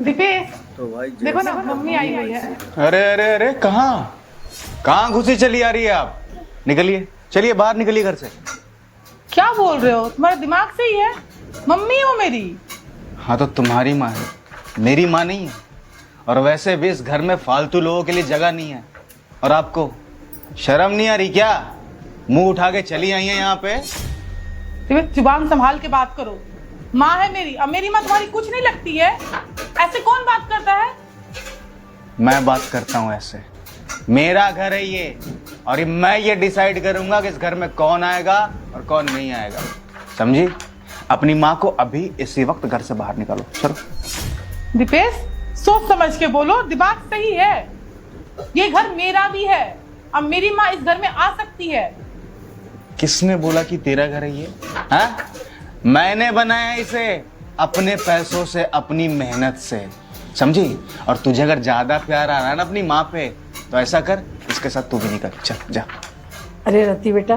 दीपेश तो भाई देखो ना, मम्मी आई हुई है। अरे अरे अरे, कहाँ कहाँ घुसी चली आ रही है आप? निकलिए, चलिए बाहर निकलिए घर से। क्या बोल रहे हो? तुम्हारे दिमाग से ही है? मम्मी हो मेरी। हाँ तो तुम्हारी माँ है, मेरी माँ नहीं है। और वैसे भी इस घर में फालतू लोगों के लिए जगह नहीं है। और आपको शर्म नहीं आ रही क्या? मुंह उठा के चली आई है यहाँ पे। दीपेश जुबान संभाल के बात करो। माँ है मेरी, अब मेरी माँ तुम्हारी कुछ नहीं लगती है? ऐसे कौन बात करता है? मैं बात करता हूँ ऐसे। मेरा घर है ये, और मैं ये डिसाइड करूंगा कि इस घर में कौन आएगा और कौन नहीं आएगा। समझी? अपनी माँ को अभी इसी वक्त घर से बाहर निकालो, चलो। दीपेश सोच समझ के बोलो, दिमाग सही है। ये घर मेरा भी है, अब मेरी माँ इस घर में आ सकती है। किसने बोला कि तेरा घर है ये? हाँ? मैंने बनाया इसे अपने पैसों से, अपनी मेहनत से, समझी? और तुझे अगर ज्यादा प्यार आ रहा है ना अपनी माँ पे, तो ऐसा कर, इसके साथ तू भी निकल, चल जा। अरे रति बेटा,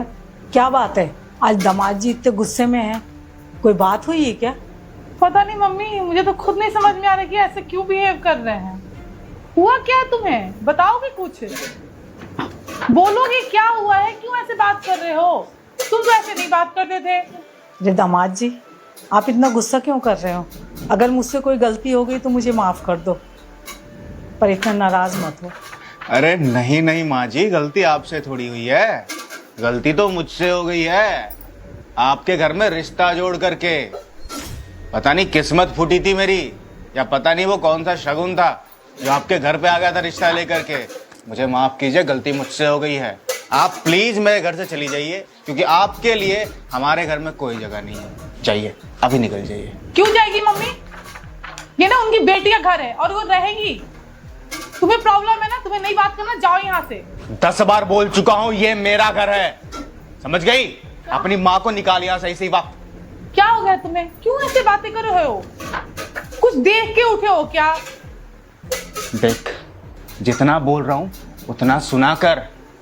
क्या बात है? आज दामाद जी इतने गुस्से में हैं। कोई बात हुई है क्या? पता नहीं मम्मी, मुझे तो खुद नहीं समझ में आ रहा कि ऐसे क्यों बिहेव कर रहे हैं। हुआ क्या है तुम्हें? बताओगे कुछ? बोलोगे क्या हुआ है? क्यों ऐसे बात कर रहे हो? तुम तो ऐसे नहीं बात करते थे। अरे दामाद जी, आप इतना गुस्सा क्यों कर रहे हो? अगर मुझसे कोई गलती हो गई तो मुझे माफ कर दो, पर इतना नाराज मत हो। अरे नहीं नहीं माँ जी, गलती आपसे थोड़ी हुई है, गलती तो मुझसे हो गई है। आपके घर में रिश्ता जोड़ करके पता नहीं किस्मत फूटी थी मेरी, या पता नहीं वो कौन सा शगुन था जो आपके घर पे आ गया था रिश्ता लेकर के। मुझे माफ कीजिए, गलती मुझसे हो गई है। आप प्लीज मेरे घर से चली जाइए, क्योंकि आपके लिए हमारे घर में कोई जगह नहीं है। जाइए, अभी निकल जाइए। क्यों जाएगी मम्मी? ये ना उनकी बेटी का घर है और वो रहेगी। तुम्हें प्रॉब्लम है ना, तुम्हें नहीं बात करना, जाओ यहाँ से। 10 बार बोल चुका हूँ, ये मेरा घर है, समझ गई? अपनी माँ को निकाल यहाँ सही वक्त। क्या हो गया तुम्हें? क्यों ऐसे बातें कर रहे हो? कुछ देख के उठे हो क्या? देख, जितना बोल रहा हूँ उतना सुना कर।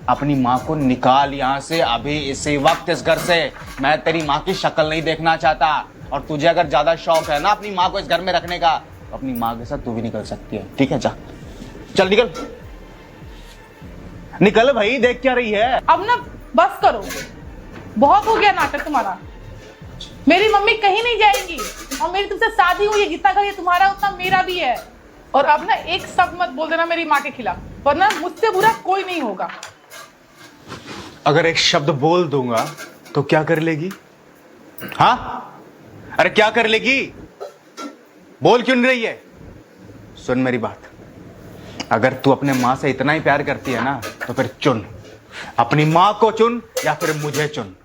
अपनी माँ को निकाल यहाँ से अभी इसी वक्त इस घर से। मैं तेरी माँ की शक्ल नहीं देखना चाहता। और तुझे अगर ज्यादा शौक है ना अपनी माँ को इस घर में रखने का, तो अपनी माँ के साथ तू भी निकल सकती है, ठीक है? जा, चल निकल, निकल भाई, देख क्या रही है? अब ना बस करो, बहुत हो गया नाटक तुम्हारा। मेरी मम्मी कहीं नहीं जाएंगी, और मेरी तुमसे शादी हुई है, जितना घर ये तुम्हारा उतना मेरा भी है। और अब ना एक शब्द मत बोल देना मेरी माँ के खिलाफ, वरना मुझसे बुरा कोई नहीं होगा। अगर एक शब्द बोल दूंगा तो क्या कर लेगी? हाँ, अरे क्या कर लेगी? बोल क्यों नहीं रही है? सुन मेरी बात, अगर तू अपने माँ से इतना ही प्यार करती है ना, तो फिर चुन, अपनी माँ को चुन या फिर मुझे चुन।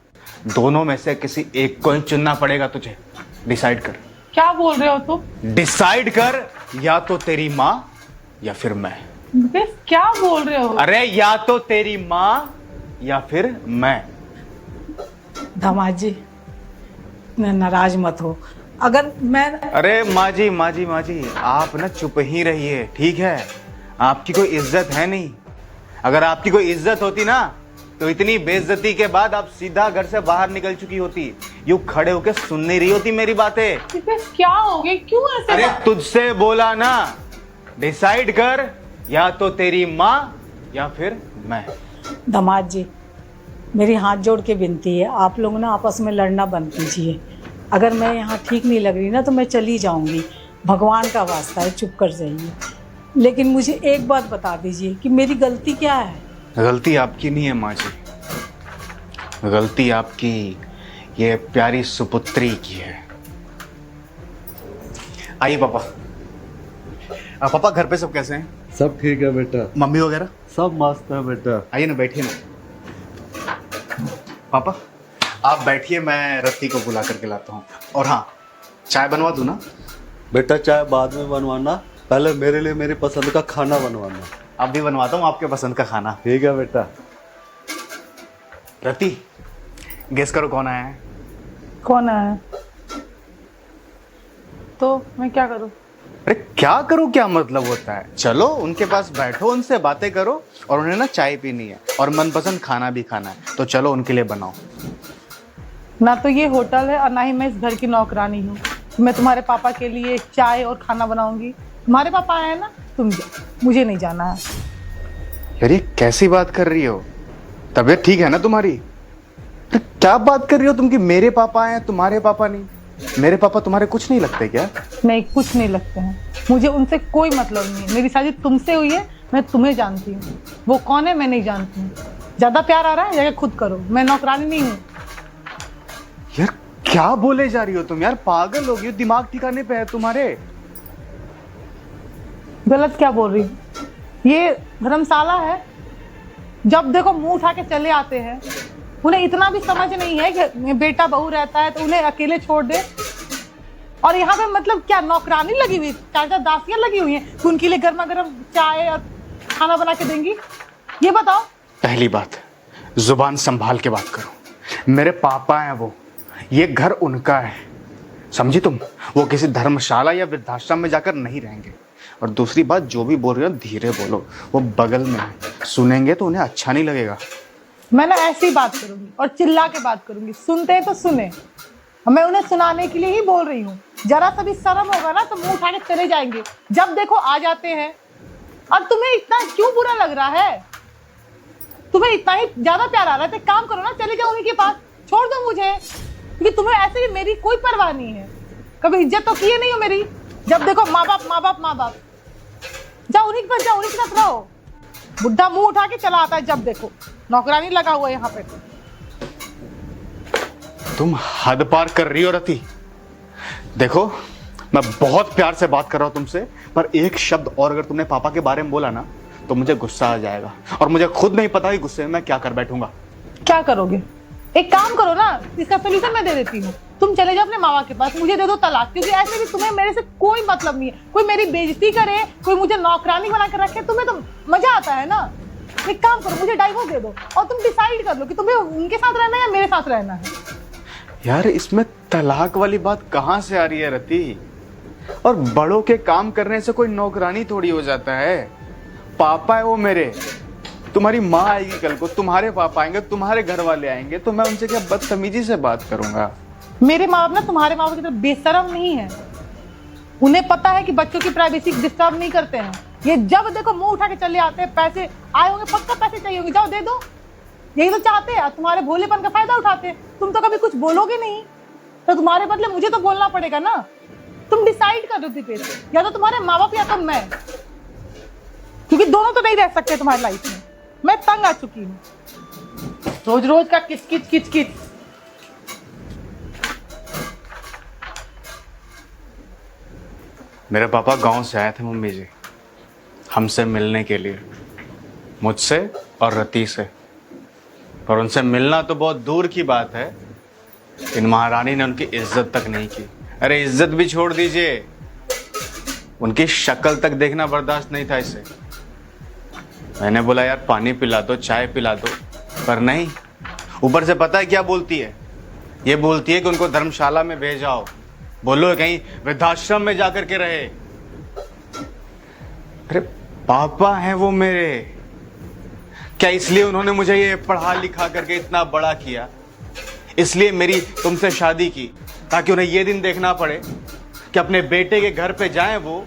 दोनों में से किसी एक को ही चुनना पड़ेगा तुझे। डिसाइड कर। क्या बोल रहे हो तुम? डिसाइड कर, या तो तेरी माँ या फिर मैं। क्या बोल रहे हो? अरे या तो तेरी माँ या फिर मैं। दामाद जी, इतना नाराज मत हो। अगर मैं अरे माँ जी, माँ जी, माँ जी, आप ना चुप ही रहिए, ठीक है? आपकी कोई इज्जत है नहीं। अगर आपकी कोई इज्जत होती ना, तो इतनी बेइज्जती के बाद आप सीधा घर से बाहर निकल चुकी होती। यूं खड़े होकर सुन नहीं रही होती मेरी बातें। क्या हो गया? क्यों ऐसे? अरे तुझसे बोला ना, डिसाइड कर, या तो तेरी माँ या फिर मैं। दामाद जी, मेरी हाथ जोड़ के विनती है, आप लोग ना आपस में लड़ना बंद कीजिए। अगर मैं यहाँ ठीक नहीं लग रही ना, तो मैं चली जाऊँगी। भगवान का वास्ता है, चुप कर जाइए। लेकिन मुझे एक बात बता दीजिए कि मेरी गलती क्या है? गलती आपकी नहीं है माँ जी, गलती आपकी ये प्यारी सुपुत्री की है। आइए पापा। पापा, घर पे सब कैसे हैं? सब ठीक है बेटा, मम्मी वगैरह सब मस्त है बेटा। आइए ना, बैठिए ना। पापा आप बैठिए, मैं रत्ती को बुला करके लाता हूँ। और हाँ, चाय बनवा दूँ ना? बेटा चाय बाद में बनवाना, पहले मेरे लिए मेरी पसंद का खाना बनवाना। अब भी बनवाता हूँ आपके पसंद का खाना। ठीक है बेटा। रत्ती, गेस करो कौन आया है? कौन है? तो मैं क्या करूं? अरे क्या करूं, क्या मतलब होता है? चलो उनके पास बैठो, उनसे बातें करो, और उन्हें ना चाय पीनी है और मनपसंद खाना भी खाना है, तो चलो उनके लिए बनाओ। ना तो ये होटल है और ना ही मैं इस घर की नौकरानी हूँ। कि मैं तुम्हारे पापा के लिए चाय और खाना बनाऊंगी? तुम्हारे पापा आए हैं ना, तुम जाओ, मुझे नहीं जाना है। यार ये कैसी बात कर रही हो? तबीयत ठीक है ना तुम्हारी? तो क्या बात कर रही हो तुम कि मेरे पापा आए हैं तुम्हारे पापा नहीं? मेरे पापा तुम्हारे कुछ नहीं लगते क्या? नहीं, कुछ नहीं लगते हैं, मुझे उनसे कोई मतलब नहीं है। मेरी शादी तुमसे हुई है, मैं तुम्हें जानती हूँ, वो कौन है मैं नहीं जानती हूँ। ज्यादा प्यार आ रहा है, जाके खुद करो, मैं नौकरानी नहीं हूँ। यार क्या बोले जा रही हो तुम? यार पागल हो गई हो? दिमाग ठिकाने पे है तुम्हारे? गलत क्या बोल रही हूँ? ये धर्मशाला है, जब देखो मुंह उठा के चले आते हैं। उन्हें इतना भी समझ नहीं है कि बेटा बहू रहता है तो उन्हें अकेले छोड़ दे। और यहाँ पे मतलब क्या नौकरानी लगी हुई, 4-4 दासियां लगी हुई हैं कि उनके लिए गर्मा गर्म चाय और खाना बना के देंगी? ये बताओ। पहली बात, जुबान संभाल के बात करो। मेरे पापा हैं वो, ये घर उनका है, समझी तुम? वो किसी धर्मशाला या वृद्धाश्रम में जाकर नहीं रहेंगे। और दूसरी बात, जो भी बोल रही हो धीरे बोलो, वो बगल में है, सुनेंगे तो उन्हें अच्छा नहीं लगेगा। मैं ना ऐसी बात करूंगी और चिल्ला के बात करूंगी, सुनते हैं तो सुने। मैं उन्हें सुनाने के लिए ही बोल रही हूँ। जरा सा भी शर्म होगा ना तो मुंह उठा के चले जाएंगे, जब देखो आ जाते हैं। और तुम्हें इतना क्यों बुरा लग रहा है? तुम्हें इतना ही ज्यादा प्यार आ रहा है तो काम करो ना, चले जाओ उन्हीं के पास, छोड़ दो मुझे। क्योंकि तुम्हें ऐसे भी मेरी कोई परवाह नहीं है, कभी इज्जत तो किए नहीं हो मेरी। जब देखो माँ बाप माँ बाप माँ बाप, जाओ उन्हीं के पास, जाओ उन्हीं के साथ रहो। बुढ़ा मुंह उठा के चला आता है जब देखो, नौकरानी लगा हुआ है यहाँ पे। तुम हद पार कर रही हो रति। देखो मैं बहुत प्यार से बात कर रहा हूं तुमसे, पर एक शब्द और अगर तुमने पापा के बारे में बोला ना तो मुझे गुस्सा आ जाएगा, और मुझे खुद नहीं पता कि गुस्से में मैं क्या कर बैठूंगा। क्या करोगे? एक काम करो ना, इसका सोल्यूशन मैं दे देती हूँ। तुम चले जाओ अपने मामा के पास, मुझे दे दो तलाक। क्योंकि ऐसे भी तुम्हें मेरे से कोई मतलब नहीं है। कोई मेरी बेइज्जती करे, कोई मुझे नौकरानी बना कर रखे, तुम्हें तो मजा आता है ना। एक काम करो, मुझे डाइवोर्स दे दो और तुम डिसाइड कर लो कि तुम्हें उनके साथ रहना है या मेरे साथ रहना है। यार इसमें तलाक वाली बात कहाँ से आ रही है रति? और बड़ों के काम करने से कोई नौकरानी थोड़ी हो जाता है। पापा है वो मेरे, तुम्हारी माँ आएगी कल को, तुम्हारे पापा आएंगे, तुम्हारे घर वाले आएंगे, तो मैं उनसे क्या बदतमीजी से बात करूंगा? मेरे माँ बाप ना तुम्हारे माँ बाप की तरह बेशरम नहीं है। उन्हें पता है कि बच्चों की प्राइवेसी डिस्टर्ब नहीं करते हैं। ये जब देखो मुंह उठा के चले आते हैं। पैसे आए होंगे, पक्का पैसे चाहिए होंगे, जाओ दे दो। यही तो चाहते हैं, तुम्हारे भोलेपन का फायदा उठाते हैं। तुम तो कभी कुछ बोलोगे नहीं, तो तुम्हारे बदले मुझे तो बोलना पड़ेगा ना। तुम डिसाइड कर दो दीपेश, या तो तुम्हारे माँ बाप या तो मैं, क्योंकि दोनों तो नहीं रह सकते तुम्हारी लाइफ में। मैं तंग आ चुकी हूँ रोज रोज का किचकिच किचकिच। मेरे पापा गांव से आए थे मम्मी जी, हमसे मिलने के लिए, मुझसे और रति से। और उनसे मिलना तो बहुत दूर की बात है, इन महारानी ने उनकी इज्जत तक नहीं की। अरे इज्जत भी छोड़ दीजिए, उनकी शक्ल तक देखना बर्दाश्त नहीं था इसे। मैंने बोला यार पानी पिला दो, चाय पिला दो, पर नहीं। ऊपर से पता है क्या बोलती है? ये बोलती है कि उनको धर्मशाला में भेजाओ, बोलो कहीं वृद्धाश्रम में जाकर के रहे। अरे पापा हैं वो मेरे, क्या इसलिए उन्होंने मुझे ये पढ़ा लिखा करके इतना बड़ा किया? इसलिए मेरी तुमसे शादी की, ताकि उन्हें ये दिन देखना पड़े कि अपने बेटे के घर पे जाएं वो,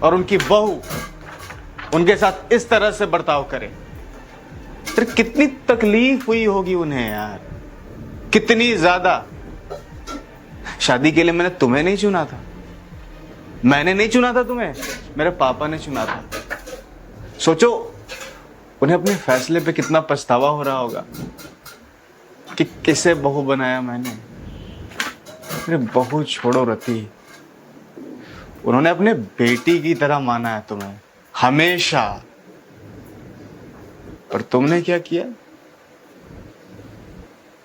और उनकी बहू उनके साथ इस तरह से बर्ताव करे। तो कितनी तकलीफ हुई होगी उन्हें यार, कितनी ज्यादा। शादी के लिए मैंने तुम्हें नहीं चुना था, मैंने नहीं चुना था तुम्हें, मेरे पापा ने चुना था। सोचो उन्हें अपने फैसले पे कितना पछतावा हो रहा होगा कि किसे बहू बनाया मैंने। अरे बहू छोड़ो रति, उन्होंने अपने बेटी की तरह माना है तुम्हें हमेशा। पर तुमने क्या किया?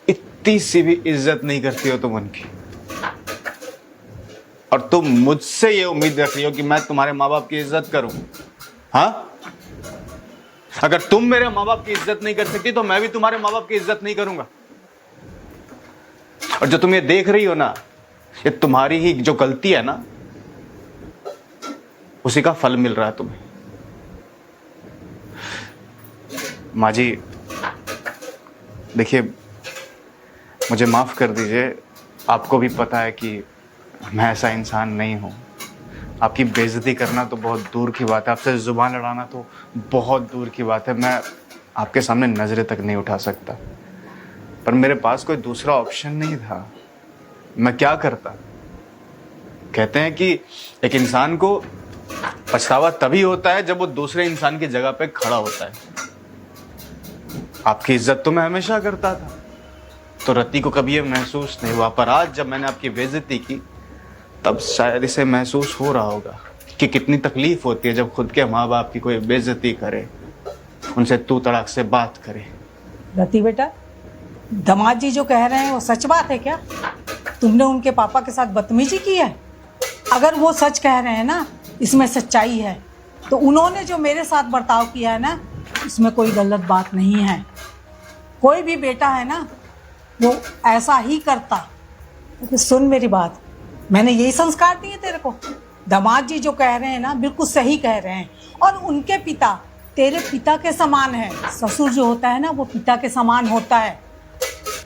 इतनी सी भी इज्जत नहीं करती हो तुम उनकी, और तुम मुझसे ये उम्मीद रख रही हो कि मैं तुम्हारे माँ बाप की इज्जत करूं? हाँ, अगर तुम मेरे माँ बाप की इज्जत नहीं कर सकती तो मैं भी तुम्हारे माँ बाप की इज्जत नहीं करूंगा। और जो तुम ये देख रही हो ना, ये तुम्हारी ही जो गलती है ना, उसी का फल मिल रहा है तुम्हें। माँ जी देखिए, मुझे माफ कर दीजिए। आपको भी पता है कि मैं ऐसा इंसान नहीं हूँ। आपकी बेइज्जती करना तो बहुत दूर की बात है, आपसे ज़ुबान लड़ाना तो बहुत दूर की बात है। मैं आपके सामने नज़रें तक नहीं उठा सकता, पर मेरे पास कोई दूसरा ऑप्शन नहीं था। मैं क्या करता? कहते हैं कि एक इंसान को पछतावा तभी होता है जब वो दूसरे इंसान की जगह पे खड़ा होता है। आपकी इज्जत तो मैं हमेशा करता था, तो रति को कभी ये महसूस नहीं हुआ, पर आज जब मैंने आपकी बेइज्जती की तब शायद इसे महसूस हो रहा होगा कि कितनी तकलीफ होती है जब खुद के माँ बाप की कोई बेइज्जती करे, उनसे तू तड़ाक से बात करे। रति बेटा, दामाद जी जो कह रहे हैं वो सच बात है क्या? तुमने उनके पापा के साथ बदतमीजी की है? अगर वो सच कह रहे हैं ना, इसमें सच्चाई है, तो उन्होंने जो मेरे साथ बर्ताव किया है ना, इसमें कोई गलत बात नहीं है। कोई भी बेटा है ना, वो ऐसा ही करता। तो सुन मेरी बात, मैंने यही संस्कार दिए तेरे को। दामाद जी जो कह रहे हैं ना, बिल्कुल सही कह रहे हैं। और उनके पिता तेरे पिता के समान है। ससुर जो होता है ना, वो पिता के समान होता है।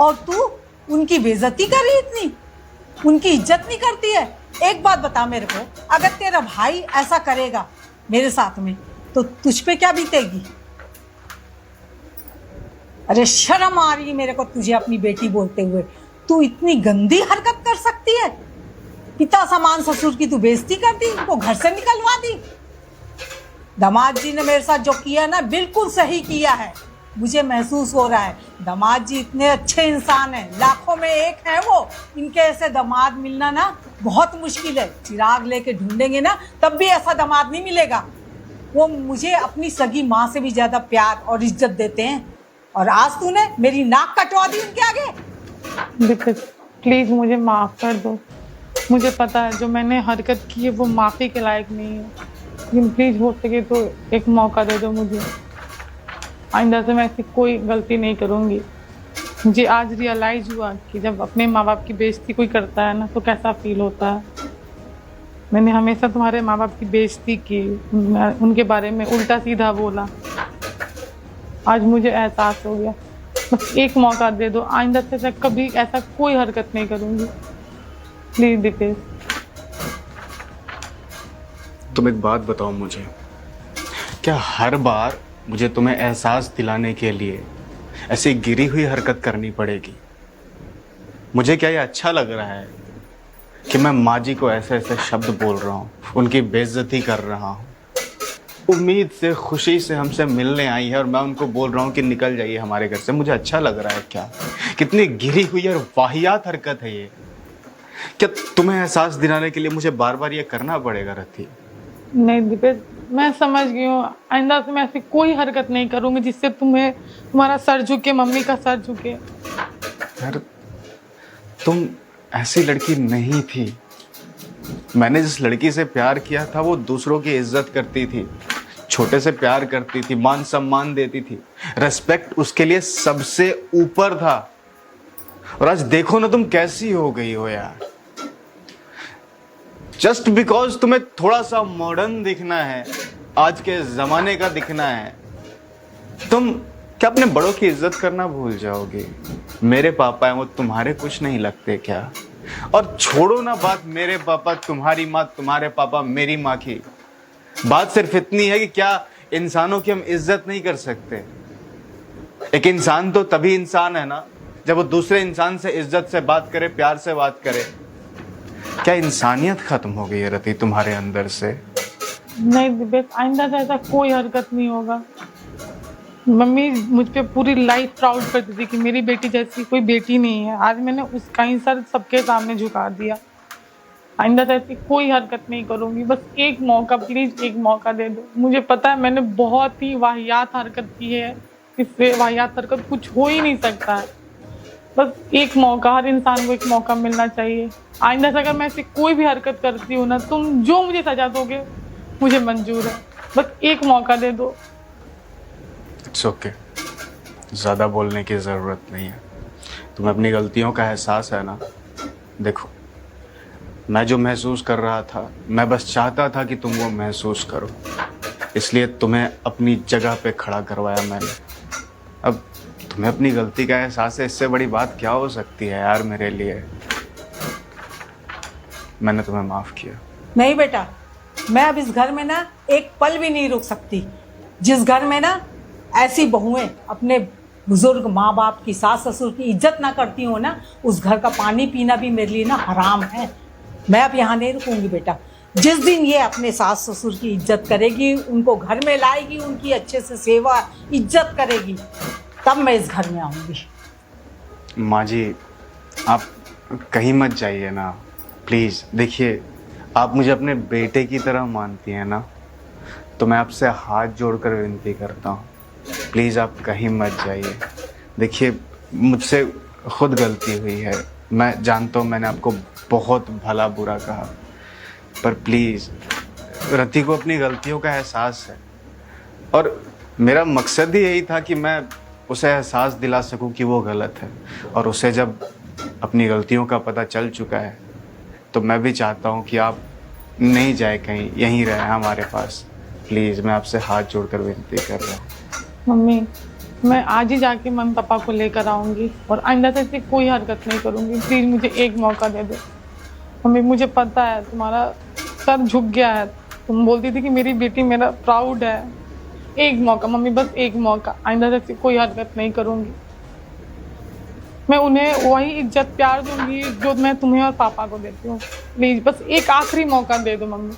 और तू उनकी बेइज्जती कर रही, इतनी उनकी इज्जत नहीं करती है। एक बात बता मेरे को, अगर तेरा भाई ऐसा करेगा मेरे साथ में, तो तुझ पे क्या बीतेगी? अरे शर्म आ रही है मेरे को तुझे अपनी बेटी बोलते हुए। तू इतनी गंदी हरकत कर सकती है? पिता समान ससुर की तू बेइज्जती कर दी, उनको घर से निकलवा दी। दामाद जी ने मेरे साथ जो किया ना, बिल्कुल सही किया है। मुझे महसूस हो रहा है दामाद जी इतने अच्छे इंसान हैं, लाखों में एक है वो। इनके ऐसे दामाद मिलना ना बहुत मुश्किल है। चिराग लेके ढूंढेंगे ना, तब भी ऐसा दामाद नहीं मिलेगा। वो मुझे अपनी सगी माँ से भी ज़्यादा प्यार और इज्जत देते हैं, और आज तूने मेरी नाक कटवा दी उनके आगे। दीपेश प्लीज़ मुझे माफ़ कर दो। मुझे पता है जो मैंने हरकत की है वो माफ़ी के लायक नहीं है, लेकिन प्लीज़ हो सके तो एक मौका दे दो मुझे। आइंदा से मैं ऐसी कोई गलती नहीं करूँगी। मुझे आज रियलाइज़ हुआ कि जब अपने माँ बाप की बेइज्जती कोई करता है ना, तो कैसा फील होता है। मैंने हमेशा तुम्हारे माँ बाप की बेइज्जती की, उनके बारे में उल्टा सीधा बोला। आज मुझे एहसास हो गया। बस एक मौका दे दो, आइंदा से कभी ऐसा कोई हरकत नहीं करूँगी। प्लीज़ दीपेश। तुम एक बात बताओ मुझे, क्या हर बार मुझे तुम्हें एहसास दिलाने के लिए ऐसी गिरी हुई हरकत करनी पड़ेगी? मुझे क्या ये अच्छा लग रहा है कि मैं माँ जी को ऐसे ऐसे शब्द बोल रहा हूँ, उनकी बेइज्जती कर रहा हूँ? उम्मीद से, खुशी से हमसे मिलने आई है और मैं उनको बोल रहा हूँ कि निकल जाइए हमारे घर से। मुझे अच्छा लग रहा है क्या? कितनी गिरी हुई और वाहियात हरकत है ये। क्या तुम्हें एहसास दिलाने के लिए मुझे बार बार ये करना पड़ेगा रति? नहीं दीपेश, मैं समझ गई हूँ। आइंदा से मैं ऐसी कोई हरकत नहीं करूँगी जिससे तुम्हारा सर झुके, मम्मी का सर झुके। यार तुम ऐसी लड़की नहीं थी। मैंने जिस लड़की से प्यार किया था वो दूसरों की इज्जत करती थी, छोटे से प्यार करती थी, मान सम्मान देती थी, रेस्पेक्ट उसके लिए सबसे ऊपर था। और आज देखो ना तुम कैसी हो गई हो यार। जस्ट बिकॉज तुम्हें थोड़ा सा मॉडर्न दिखना है, आज के जमाने का दिखना है, तुम क्या अपने बड़ों की इज्जत करना भूल जाओगे? मेरे पापा हैं, वो तुम्हारे कुछ नहीं लगते क्या? और छोड़ो ना बात मेरे पापा तुम्हारी माँ, तुम्हारे पापा मेरी माँ की। बात सिर्फ इतनी है कि क्या इंसानों की हम इज्जत नहीं कर सकते? एक इंसान तो तभी इंसान है ना जब वो दूसरे इंसान से इज्जत से बात करे, प्यार से बात करे। क्या इंसानियत खत्म हो गई है रति तुम्हारे अंदर से? नहीं दीपेश, आइंदा से ऐसा कोई हरकत नहीं होगा। मम्मी मुझ पे पूरी लाइफ प्राउड करती थी कि मेरी बेटी जैसी कोई बेटी नहीं है। आज मैंने उसका ही सर सबके सामने झुका दिया। आइंदा से ऐसी कोई हरकत नहीं करूँगी। बस एक मौका, प्लीज़ एक मौका दे दो। मुझे पता है मैंने बहुत ही वाहियात हरकत की है, इससे वाहियात हरकत कुछ हो ही नहीं सकता है। बस एक मौका, हर इंसान को एक मौका मिलना चाहिए। आइंदा से अगर मैं ऐसी कोई भी हरकत करती हूँ ना, तुम जो मुझे सजा दोगे मुझे मंजूर है। बस एक मौका दे दो। इट्स ओके, ज़्यादा बोलने की ज़रूरत नहीं है। तुम्हें अपनी गलतियों का एहसास है ना? देखो, मैं जो महसूस कर रहा था, मैं बस चाहता था कि तुम वो महसूस करो, इसलिए तुम्हें अपनी जगह पे खड़ा करवाया मैंने। अब तुम्हें अपनी गलती का एहसास है, इससे बड़ी बात क्या हो सकती है यार मेरे लिए? मैंने तुम्हें माफ़ किया। नहीं बेटा, मैं अब इस घर में ना एक पल भी नहीं रुक सकती। जिस घर में ना ऐसी बहुएं अपने बुजुर्ग माँ बाप की, सास ससुर की इज्जत ना करती हो ना, उस घर का पानी पीना भी मेरे लिए ना हराम है। मैं अब यहाँ नहीं रुकूंगी बेटा। जिस दिन ये अपने सास ससुर की इज्जत करेगी, उनको घर में लाएगी, उनकी अच्छे से सेवा इज्जत करेगी, तब मैं इस घर में आऊँगी। माँ जी, आप कहीं मत जाइए ना, प्लीज़। देखिए, आप मुझे अपने बेटे की तरह मानती हैं ना, तो मैं आपसे हाथ जोड़कर विनती करता हूँ, प्लीज़ आप कहीं मत जाइए। देखिए, मुझसे खुद गलती हुई है, मैं जानता हूँ मैंने आपको बहुत भला बुरा कहा, पर प्लीज़, रति को अपनी गलतियों का एहसास है और मेरा मकसद ही यही था कि मैं उसे एहसास दिला सकूं कि वो गलत है। और उसे जब अपनी गलतियों का पता चल चुका है, तो मैं भी चाहता हूं कि आप नहीं जाए कहीं, यहीं रहें हमारे पास। प्लीज़, मैं आपसे हाथ जोड़कर विनती कर रहा हूँ। मम्मी, मैं आज ही जाके मम्मी पापा को लेकर आऊँगी और आइंदा से ऐसी कोई हरकत नहीं करूँगी। प्लीज़ मुझे एक मौका दे दो मम्मी। मुझे पता है तुम्हारा सर झुक गया है, तुम बोलती थी कि मेरी बेटी मेरा प्राउड है। एक मौका मम्मी, बस एक मौका, आइंदा से ऐसी कोई हरकत नहीं करूँगी। मैं उन्हें वही इज्जत प्यार दूंगी जो मैं तुम्हें और पापा को देती हूँ। प्लीज़ बस एक आखिरी मौका दे दो मम्मी।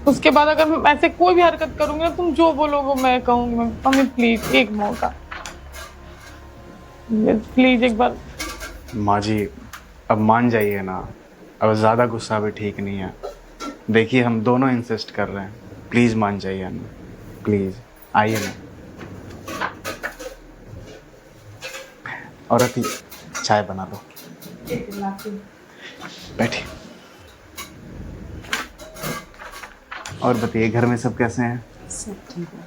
उसके बाद अगर मैं ऐसे कोई भी हरकत करूँगी ना, तुम जो बोलोगे मैं कहूँगी। मम्मी प्लीज़ एक मौका, प्लीज़ एक बार। माँ जी, अब मान जाइए ना, अब ज़्यादा गुस्सा भी ठीक नहीं है। देखिए, हम दोनों इंसिस्ट कर रहे हैं, प्लीज़ मान जाइए ना, प्लीज़ आइए ना। और अति चाय बना दो, बैठिए। और बताइए, घर में सब कैसे हैं? सब ठीक है।